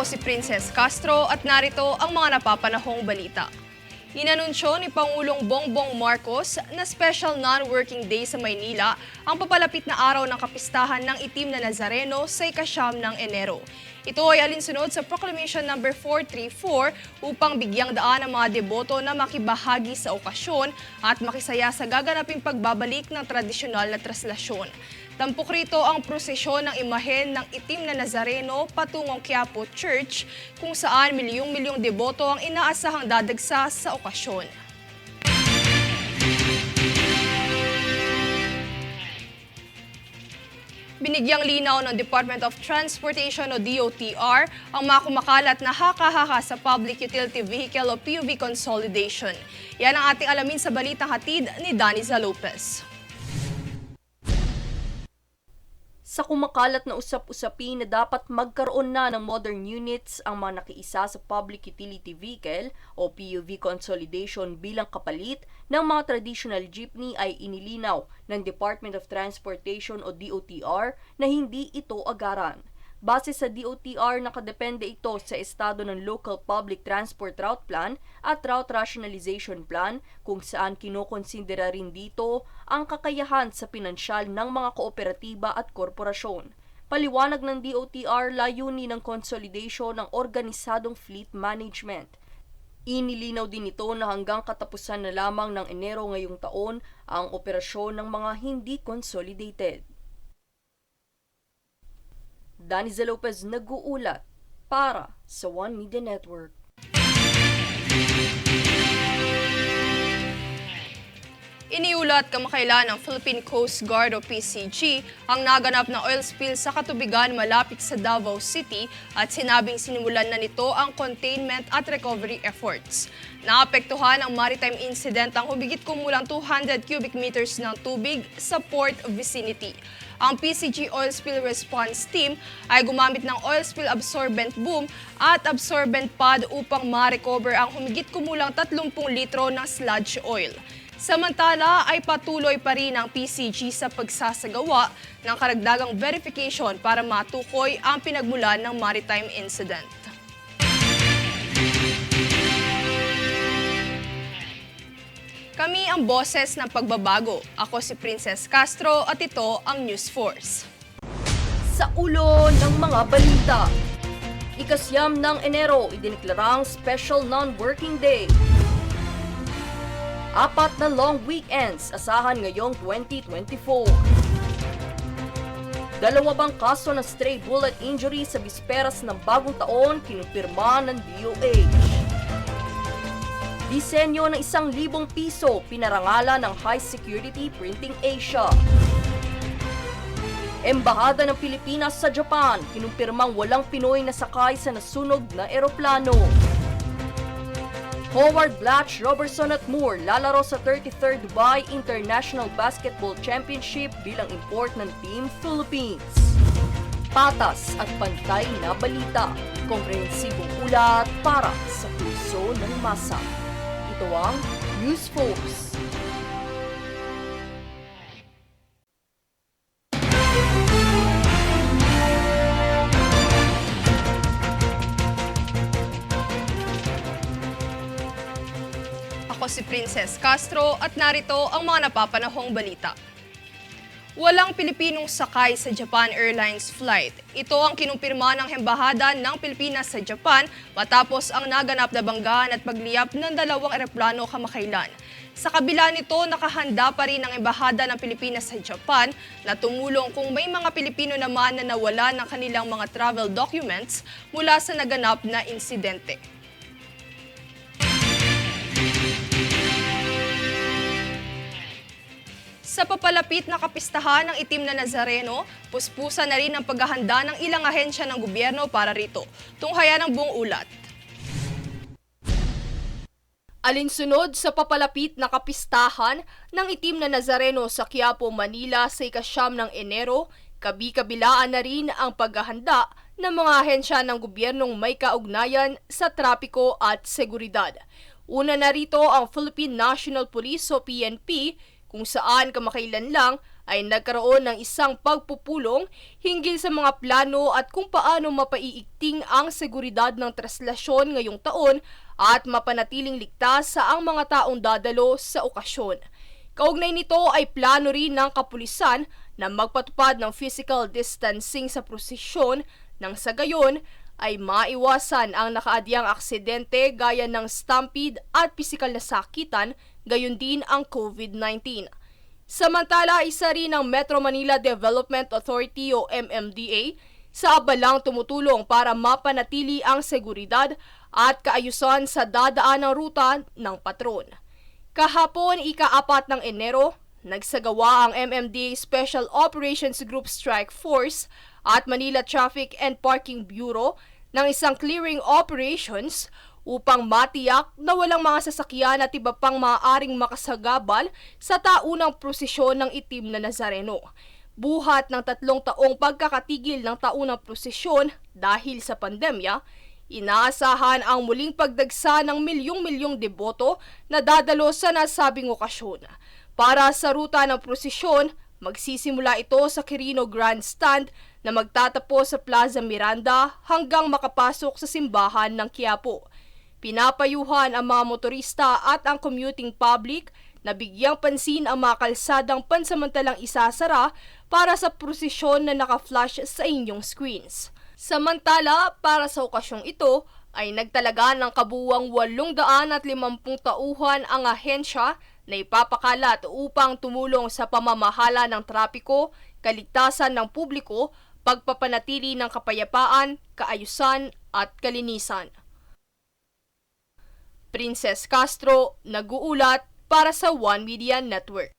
si Princess Castro at narito ang mga napapanahong balita. Inanunsyo ni Pangulong Bongbong Marcos na special non-working day sa Maynila ang papalapit na araw ng kapistahan ng Itim na Nazareno sa ika-9 ng Enero. Ito ay alinsunod sa Proclamation No. 434 upang bigyang daan ang mga deboto na makibahagi sa okasyon at makisaya sa gaganaping pagbabalik ng tradisyonal na traslasyon. Tampok rito ang prosesyon ng imahen ng Itim na Nazareno patungong Quiapo Church kung saan milyong-milyong deboto ang inaasahang dadagsa sa okasyon. Binigyang linaw ng Department of Transportation o DOTR ang mga kumakalat na haka-haka sa Public Utility Vehicle o PUV consolidation. Yan ang ating alamin sa balitang hatid ni Daniza Lopez. Sa kumakalat na usap-usapin na dapat magkaroon na ng modern units ang mga nakiisa sa Public Utility Vehicle o PUV consolidation bilang kapalit ng mga traditional jeepney ay inilinaw ng Department of Transportation o DOTR na hindi ito agaran. Base sa DOTR, nakadepende ito sa estado ng Local Public Transport Route Plan at Route Rationalization Plan kung saan kinokonsidera rin dito ang kakayahan sa pinansyal ng mga kooperatiba at korporasyon. Paliwanag ng DOTR, layunin ng consolidation ng organisadong fleet management. Inilinaw din ito na hanggang katapusan na lamang ng Enero ngayong taon ang operasyon ng mga hindi consolidated. Daniza Lopez nag-uulat para sa One Media Network. Iniulat kamakailan ng Philippine Coast Guard o PCG ang naganap na oil spill sa katubigan malapit sa Davao City at sinabing sinimulan na nito ang containment at recovery efforts. Naapektuhan ang maritime incident ang humigit kumulang 200 cubic meters ng tubig sa port vicinity. Ang PCG Oil Spill Response Team ay gumamit ng oil spill absorbent boom at absorbent pad upang ma-recover ang humigit kumulang 30 litro ng sludge oil. Samantala ay patuloy pa rin ang PCG sa pagsasagawa ng karagdagang verification para matukoy ang pinagmulan ng maritime incident. Kami ang boses ng pagbabago. Ako si Princess Castro at ito ang News Force. Sa ulo ng mga balita, ika-9 ng Enero idiniklarang Special Non-Working Day. 4 na long weekends asahan ngayong 2024. 2 bang kaso ng stray bullet injury sa bisperas ng bagong taon kinumpirma ng DOH. Disenyo ng 1,000 piso pinarangalan ng High Security Printing Asia. Embahada ng Pilipinas sa Japan kinumpirmang walang Pinoy na sakay sa nasunog na eroplano. Howard Blatch, Robertson at Moore lalaro sa 33rd Dubai International Basketball Championship bilang import ng Team Philippines. Patas at pantay na balita, komprehensibong ulat para sa pulso ng masa. Ito ang News Force. Ako si Princess Castro at narito ang mga napapanahong balita. Walang Pilipinong sakay sa Japan Airlines flight. Ito ang kinumpirma ng Embahada ng Pilipinas sa Japan matapos ang naganap na banggaan at pagliyap ng 2 eroplano kamakailan. Sa kabila nito, nakahanda pa rin ang Embahada ng Pilipinas sa Japan na tumulong kung may mga Pilipino naman na nawala ng kanilang mga travel documents mula sa naganap na insidente. Sa papalapit na kapistahan ng Itim na Nazareno, puspusan na rin ang paghahanda ng ilang ahensya ng gobyerno para rito. Tunghayan ang buong ulat. Alinsunod sa papalapit na kapistahan ng Itim na Nazareno sa Quiapo, Manila sa ika-9 ng Enero, kabi-kabilaan na rin ang paghahanda ng mga ahensya ng gobyernong may kaugnayan sa trapiko at seguridad. Una na rito ang Philippine National Police o PNP, kung saan kamakailan lang ay nagkaroon ng isang pagpupulong hinggil sa mga plano at kung paano mapaiigting ang seguridad ng traslasyon ngayong taon at mapanatiling ligtas sa ang mga taong dadalo sa okasyon. Kaugnay nito ay plano rin ng kapulisan na magpatupad ng physical distancing sa prosesyon nang sa gayon ay maiwasan ang nakaadyang aksidente gaya ng stampede at pisikal na sakitan, gayon din ang COVID-19. Samantala, isa rin ang Metro Manila Development Authority o MMDA sa abalang tumutulong para mapanatili ang seguridad at kaayusan sa dadaanang ruta ng patron. Kahapon, ika-4 ng Enero, nagsagawa ang MMDA Special Operations Group Strike Force at Manila Traffic and Parking Bureau ng isang clearing operations upang matiyak na walang mga sasakyan at iba pang maaaring makasagabal sa taunang prosesyon ng itim na Nazareno. Buhat ng 3 taong pagkakatigil ng taunang prosesyon dahil sa pandemya, inaasahan ang muling pagdagsa ng milyong-milyong deboto na dadalo sa nasabing okasyon. Para sa ruta ng prosesyon, magsisimula ito sa Quirino Grandstand na magtatapos sa Plaza Miranda hanggang makapasok sa simbahan ng Quiapo. Pinapayuhan ang mga motorista at ang commuting public na bigyang pansin ang mga kalsadang pansamantalang isasara para sa prosesyon na naka-flash sa inyong screens. Samantala, para sa okasyong ito, ay nagtalaga ng kabuuang 850 tauhan ang ahensya na ipapakalat upang tumulong sa pamamahala ng trapiko, kaligtasan ng publiko, pagpapanatili ng kapayapaan, kaayusan at kalinisan. Princess Castro, nag-uulat para sa One Media Network.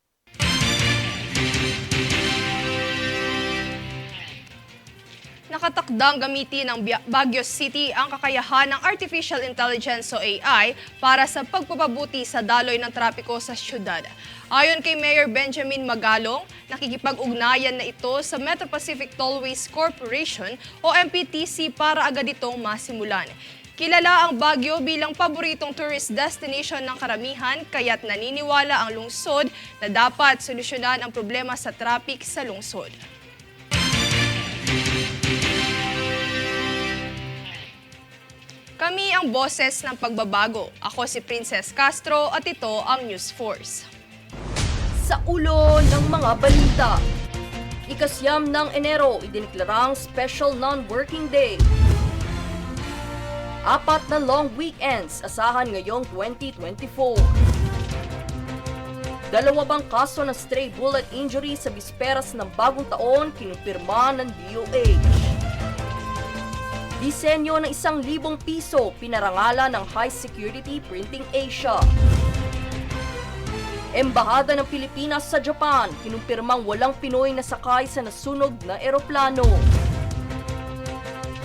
Nakatakdang gamitin ng Baguio City ang kakayahan ng Artificial Intelligence o AI para sa pagpapabuti sa daloy ng trapiko sa syudad. Ayon kay Mayor Benjamin Magalong, nakikipag-ugnayan na ito sa Metro Pacific Tollways Corporation o MPTC para agad itong masimulan. Kilala ang Baguio bilang paboritong tourist destination ng karamihan, kaya't naniniwala ang lungsod na dapat solusyonan ang problema sa traffic sa lungsod. Kami ang boses ng pagbabago. Ako si Princess Castro at ito ang News Force. Sa ulo ng mga balita, ika-9 ng Enero idiniklarang Special Non-Working Day. 4 na long weekends asahan ngayong 2024. 2 kaso ng stray bullet injury sa bisperas ng bagong taon kinumpirma ng DOH. Disenyo ng 1,000 piso pinarangalan ng High Security Printing Asia. Embahada ng Pilipinas sa Japan kinumpirmang walang Pinoy na sakay sa nasunog na eroplano.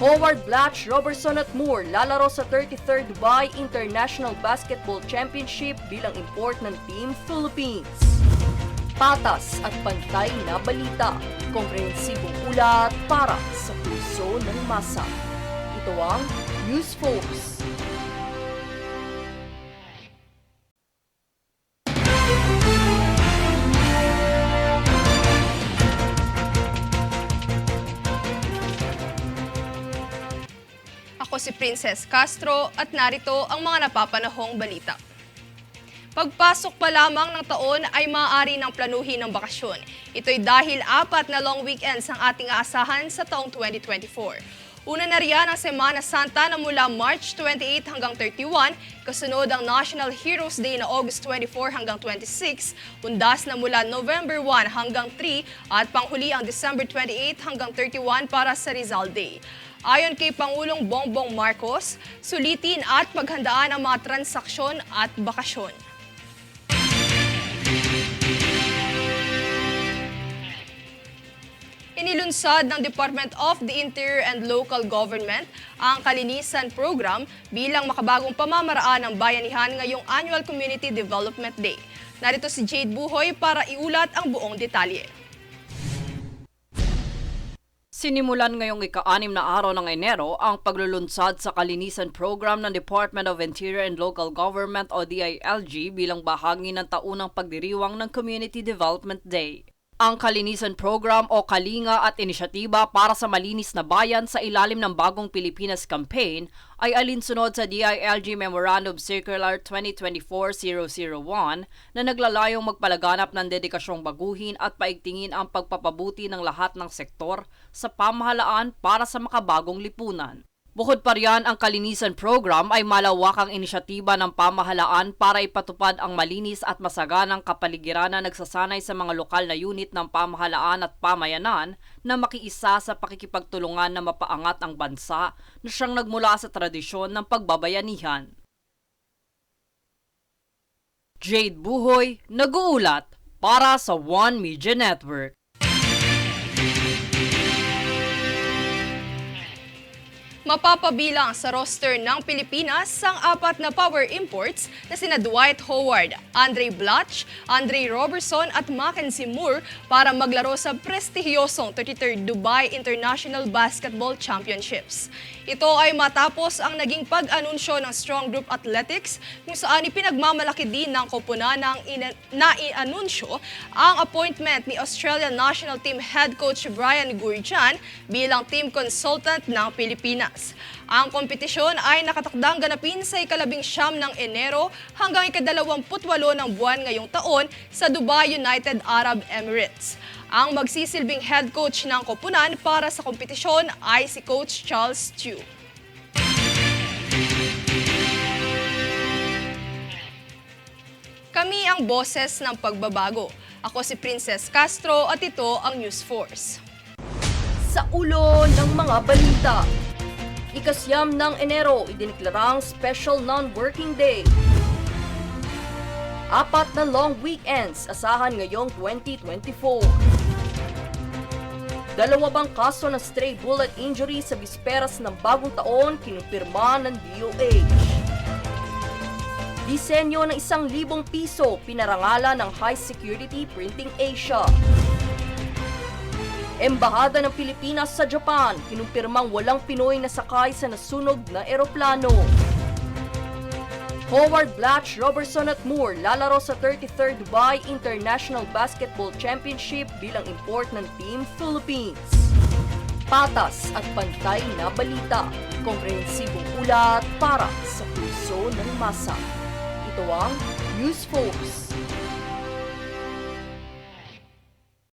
Howard Blatch, Robertson at Moore lalaro sa 33rd Dubai International Basketball Championship bilang import ng Team Philippines. Patas at pantay na balita, komprehensibong ulat para sa puso ng masa. Ito ang News Force. Ako si Princess Castro at narito ang mga napapanahong balita. Pagpasok pa lamang ng taon ay maaari ng planuhin ng bakasyon. Ito'y dahil 4 na long weekends ang ating aasahan sa taong 2024. Una na riyan ang Semana Santa na mula March 28 hanggang 31, kasunod ang National Heroes Day na August 24 hanggang 26, undas na mula November 1 hanggang 3 at panghuli ang December 28 hanggang 31 para sa Rizal Day. Ayon kay Pangulong Bongbong Marcos, sulitin at paghandaan ang mga transaksyon at bakasyon. Inilunsad ng Department of the Interior and Local Government ang Kalinisan Program bilang makabagong pamamaraan ng bayanihan ngayong Annual Community Development Day. Narito si Jade Buhoy para iulat ang buong detalye. Sinimulan ngayong ika-6 na araw ng Enero ang paglulunsad sa Kalinisan Program ng Department of Interior and Local Government o DILG bilang bahagi ng taunang pagdiriwang ng Community Development Day. Ang Kalinisan Program o Kalinga at inisyatiba para sa malinis na bayan sa ilalim ng Bagong Pilipinas Campaign ay alinsunod sa DILG Memorandum Circular 2024-001 na naglalayong magpalaganap ng dedikasyong baguhin at paigtingin ang pagpapabuti ng lahat ng sektor sa pamahalaan para sa makabagong lipunan. Bukod pa riyan, ang Kalinisan Program ay malawakang inisyatiba ng pamahalaan para ipatupad ang malinis at masaganang kapaligiran na nagsasanay sa mga lokal na unit ng pamahalaan at pamayanan na makiisa sa pakikipagtulungan na mapaangat ang bansa na siyang nagmula sa tradisyon ng pagbabayanihan. Jade Buhoy, nag-uulat para sa One Media Network. Mapapabilang sa roster ng Pilipinas ang 4 na power imports na sina Dwight Howard, Andre Blatch, Andre Robertson at Mackenzie Moore para maglaro sa prestihiyosong 33rd Dubai International Basketball Championships. Ito ay matapos ang naging pag-anunsyo ng Strong Group Athletics kung saan ipinagmamalaki din ng koponan ng nai-anunsyo ang appointment ni Australian National Team Head Coach Brian Gurjan bilang team consultant ng Pilipinas. Ang kompetisyon ay nakatakdang ganapin sa 19 ng Enero hanggang 28 ng buwan ngayong taon sa Dubai, United Arab Emirates. Ang magsisilbing head coach ng koponan para sa kompetisyon ay si Coach Charles Chiu. Kami ang boses ng pagbabago. Ako si Princess Castro at ito ang News Force. Sa ulo ng mga balita, 9 ng Enero idiniklarang Special Non-Working Day. 4 na long weekends asahan ngayong 2024. 2 kaso ng stray bullet injury sa bisperas ng bagong taon kinumpirma ng DOH. Disenyo ng 1,000 piso pinarangalan ng High Security Printing Asia. Embahada ng Pilipinas sa Japan kinumpirmang walang Pinoy na sakay sa nasunog na eroplano. Howard, Blatch, Robertson at Moore lalaro sa 33rd Dubai International Basketball Championship bilang import ng Team Philippines. Patas at pantay na balita, komprehensibong ulat para sa puso ng masa. Ito ang News Force.